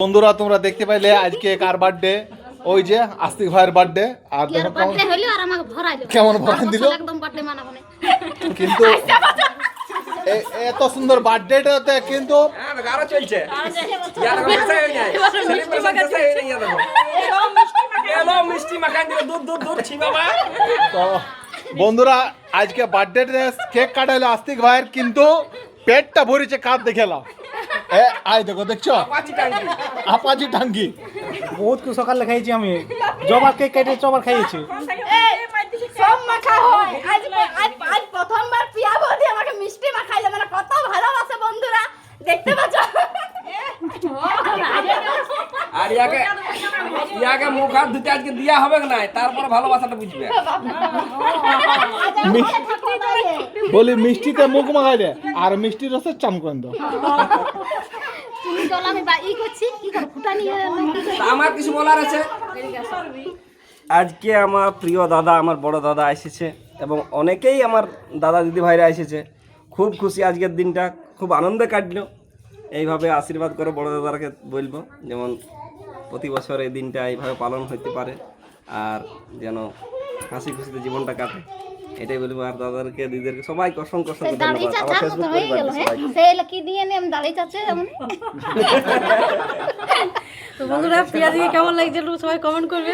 বন্ধুরা তোমরা দেখতে পাইলে আজকে কার বার্থডে? ওই যে আস্তিক ভাইয়ের বার্থডে। আর দেখো কেমন ভরান দিল। কিন্তু এত সুন্দর বার্থডেটাতে কিন্তু চলছে বন্ধুরা আজকে বার্থডে কেক কাটাইলো আস্তিক ভাইয়ের, কিন্তু পেটটা ভরেছে কাঁদ দেখেলাম। আয় দেখো দেখছো আপাজি টাঙ্গি বহুত কিছু সকালে খাইছি আমি, জবার কেক কেটে চবার খাইয়েছি। সব মাখা হয় আজ প্রথমবার পিয়া বৌদি আমাকে মিষ্টি মাখাইলো, মানে কত ভালোবাসে বন্ধুরা দেখতে পাচ্ছ। আর ইয়াকে মুখ হাত ধুতে আজকে দিয়া হবে না, তারপর ভালোবাসাটা বুঝবে। বলি মিষ্টিতে মুখ মাখাইলে আর মিষ্টির রসে চাম করে দাও। আমার কিছু বলার আছে। আজকে আমার প্রিয় দাদা, আমার বড় দাদা এসেছে এবং অনেকেই আমার দাদা দিদি ভাইরা এসেছে। খুব খুশি আজকের দিনটা, খুব আনন্দে কাটলো। এইভাবে আশীর্বাদ করে বড় দাদাকে বলবো যেমন প্রতি বছর এই দিনটা এইভাবে পালন হতে পারে আর যেন হাসি খুশিতে জীবনটা কাটে, এটাই বলবো। আর দাদাদেরকে দিদিদেরকে সবাইকে অসংখ্য অসংখ্য ধন্যবাদ। আমার ফেসবুক তো বন্ধুরা পিয়াজিকে কেমন লাগছে সবাই কমেন্ট করবে।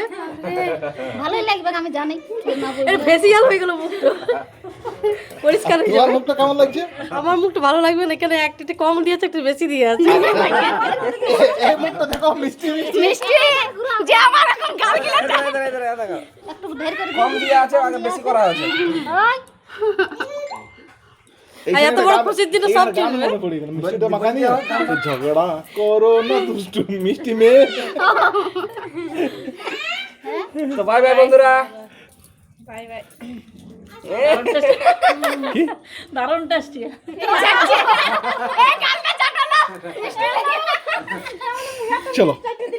ভালোই লাগবে আমি জানি। ফেসিয়াল হয়ে গেল মুখটা পরিষ্কার হয়ে তোমার মুখটা কেমন লাগছে? আমার মুখটা ভালো লাগবে না, এখানে একটু কম দিয়েছে একটু বেশি দিয়ে আছে। এই মুখটা দেখো মিষ্টি মিষ্টি মিষ্টি যে আমার এখন গাল গিলা একটু ঢের করে কম দিয়ে আছে, আগে বেশি করা আছে। আর এত বড় খুশির দিনে সব চলবে। মিষ্টিটা মাখানি ঝগড়া করো না দুষ্টু মিষ্টি মেয়ে। তো বাই বাই বন্ধুরা, বাই বাই। দারুণ টেস্টি। চলো।